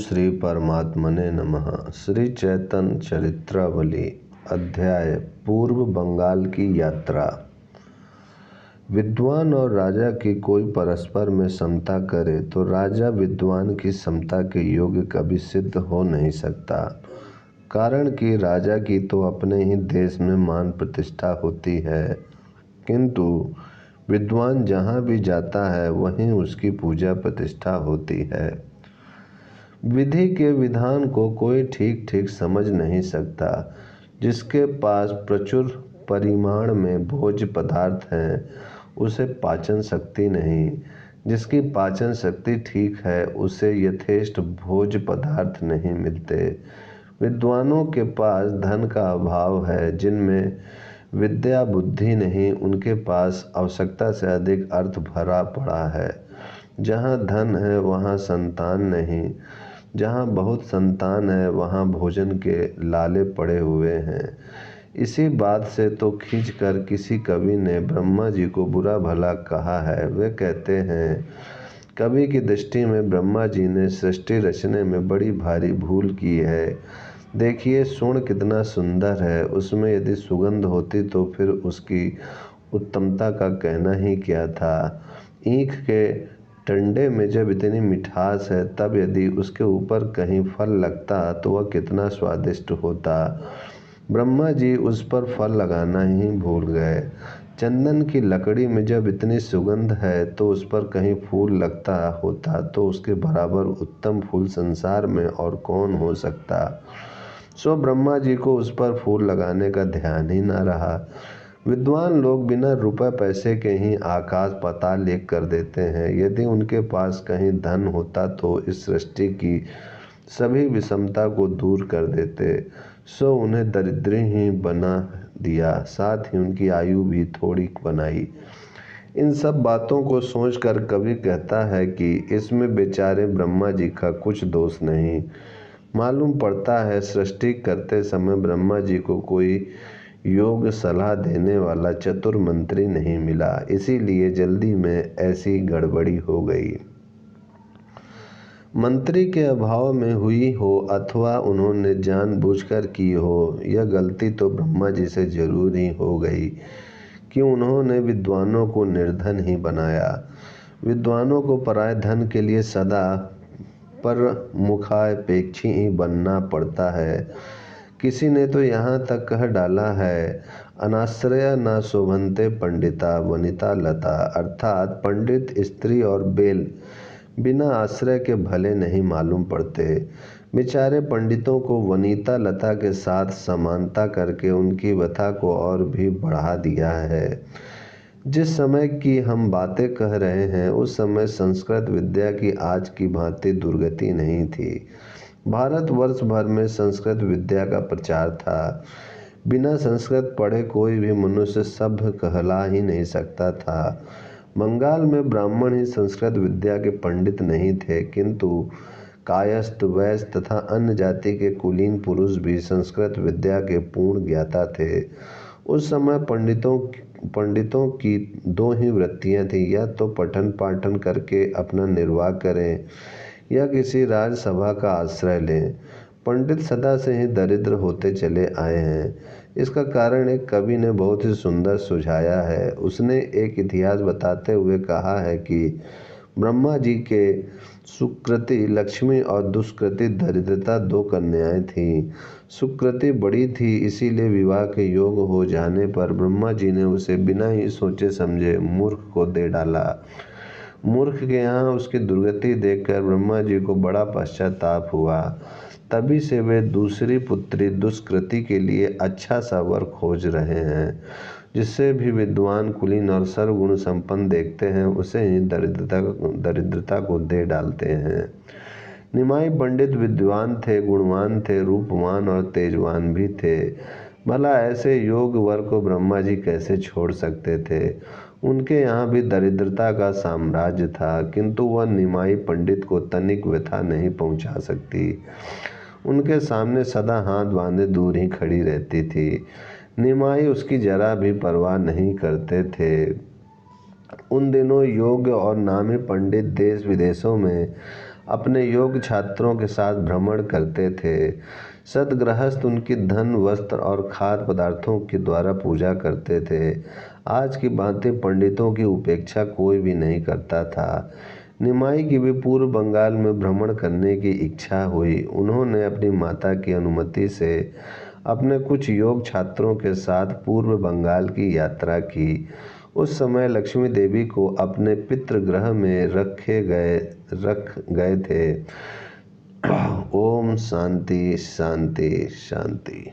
श्री परमात्मने नमः। श्री चैतन्य चरित्रावली अध्याय पूर्व बंगाल की यात्रा। विद्वान और राजा की कोई परस्पर में समता करे तो राजा विद्वान की समता के योग्य कभी सिद्ध हो नहीं सकता। कारण कि राजा की तो अपने ही देश में मान प्रतिष्ठा होती है, किंतु विद्वान जहाँ भी जाता है वहीं उसकी पूजा प्रतिष्ठा होती है। विधि के विधान को कोई ठीक ठीक समझ नहीं सकता। जिसके पास प्रचुर परिमाण में भोज्य पदार्थ हैं उसे पाचन शक्ति नहीं, जिसकी पाचन शक्ति ठीक है उसे यथेष्ट भोज्य पदार्थ नहीं मिलते। विद्वानों के पास धन का अभाव है, जिनमें विद्या बुद्धि नहीं, उनके पास आवश्यकता से अधिक अर्थ भरा पड़ा है। जहाँ धन है वहाँ संतान नहीं, जहाँ बहुत संतान है वहाँ भोजन के लाले पड़े हुए हैं। इसी बात से तो खींचकर किसी कवि ने ब्रह्मा जी को बुरा भला कहा है। वे कहते हैं, कवि की दृष्टि में ब्रह्मा जी ने सृष्टि रचने में बड़ी भारी भूल की है। देखिए सुर्ण कितना सुंदर है, उसमें यदि सुगंध होती तो फिर उसकी उत्तमता का कहना ही क्या था। ईख के टंडे में जब इतनी मिठास है, तब यदि उसके ऊपर कहीं फल लगता तो वह कितना स्वादिष्ट होता। ब्रह्मा जी उस पर फल लगाना ही भूल गए। चंदन की लकड़ी में जब इतनी सुगंध है तो उस पर कहीं फूल लगता होता तो उसके बराबर उत्तम फूल संसार में और कौन हो सकता। सो ब्रह्मा जी को उस पर फूल लगाने का ध्यान ही न रहा। विद्वान लोग बिना रुपए पैसे के ही आकाश पाताल एक कर देते हैं। यदि उनके पास कहीं धन होता तो इस सृष्टि की सभी विषमता को दूर कर देते। सो उन्हें दरिद्री ही बना दिया, साथ ही उनकी आयु भी थोड़ी बनाई। इन सब बातों को सोचकर कवि कहता है कि इसमें बेचारे ब्रह्मा जी का कुछ दोष नहीं। मालूम पड़ता है सृष्टि करते समय ब्रह्मा जी को कोई योग सलाह देने वाला चतुर मंत्री नहीं मिला, इसीलिए जल्दी में ऐसी गड़बड़ी हो गई। मंत्री के अभाव में हुई हो अथवा उन्होंने जानबूझकर की हो, यह गलती तो ब्रह्मा जी से जरूर ही हो गई कि उन्होंने विद्वानों को निर्धन ही बनाया। विद्वानों को पराये धन के लिए सदा पर मुखापेक्षी ही बनना पड़ता है। किसी ने तो यहाँ तक कह डाला है, अनाश्रया न शोभन्ते पंडिता वनिता लता, अर्थात पंडित स्त्री और बेल बिना आश्रय के भले नहीं मालूम पड़ते। बेचारे पंडितों को वनिता लता के साथ समानता करके उनकी व्यथा को और भी बढ़ा दिया है। जिस समय की हम बातें कह रहे हैं उस समय संस्कृत विद्या की आज की भांति दुर्गति नहीं थी। भारत वर्ष भर में संस्कृत विद्या का प्रचार था। बिना संस्कृत पढ़े कोई भी मनुष्य सभ्य कहला ही नहीं सकता था। बंगाल में ब्राह्मण ही संस्कृत विद्या के पंडित नहीं थे, किंतु कायस्थ वैश्य तथा अन्य जाति के कुलीन पुरुष भी संस्कृत विद्या के पूर्ण ज्ञाता थे। उस समय पंडितों की दो ही वृत्तियां थीं, या तो पठन पाठन करके अपना निर्वाह करें या किसी राजसभा का आश्रय लें। पंडित सदा से ही दरिद्र होते चले आए हैं। इसका कारण एक कवि ने बहुत ही सुंदर सुझाया है। उसने एक इतिहास बताते हुए कहा है कि ब्रह्मा जी के सुकृति लक्ष्मी और दुष्कृति दरिद्रता दो कन्याएं थीं। सुकृति बड़ी थी, इसीलिए विवाह के योग हो जाने पर ब्रह्मा जी ने उसे बिना ही सोचे समझे मूर्ख को दे डाला। मूर्ख के यहाँ उसकी दुर्गति देखकर ब्रह्मा जी को बड़ा पश्चाताप हुआ। तभी से वे दूसरी पुत्री दुष्कृति के लिए अच्छा सा वर खोज रहे हैं। जिससे भी विद्वान कुलीन और सर्वगुण संपन्न देखते हैं उसे ही दरिद्रता को दे डालते हैं। निमाई पंडित विद्वान थे, गुणवान थे, रूपवान और तेजवान भी थे। भला ऐसे योग वर को ब्रह्मा जी कैसे छोड़ सकते थे। उनके यहाँ भी दरिद्रता का साम्राज्य था, किंतु वह निमाई पंडित को तनिक व्यथा नहीं पहुँचा सकती। उनके सामने सदा हाथ बांधे दूर ही खड़ी रहती थी। निमाई उसकी जरा भी परवाह नहीं करते थे। उन दिनों योग्य और नामी पंडित देश विदेशों में अपने योग्य छात्रों के साथ भ्रमण करते थे। सद्गृहस्थ उनकी धन, वस्त्र और खाद्य पदार्थों के द्वारा पूजा करते थे। आज की भांति पंडितों की उपेक्षा कोई भी नहीं करता था। निमाई की भी पूर्व बंगाल में भ्रमण करने की इच्छा हुई। उन्होंने अपनी माता की अनुमति से अपने कुछ योग्य छात्रों के साथ पूर्व बंगाल की यात्रा की। उस समय लक्ष्मी देवी को अपने पितृगृह में रख गए थे। ओम शांति शांति शांति।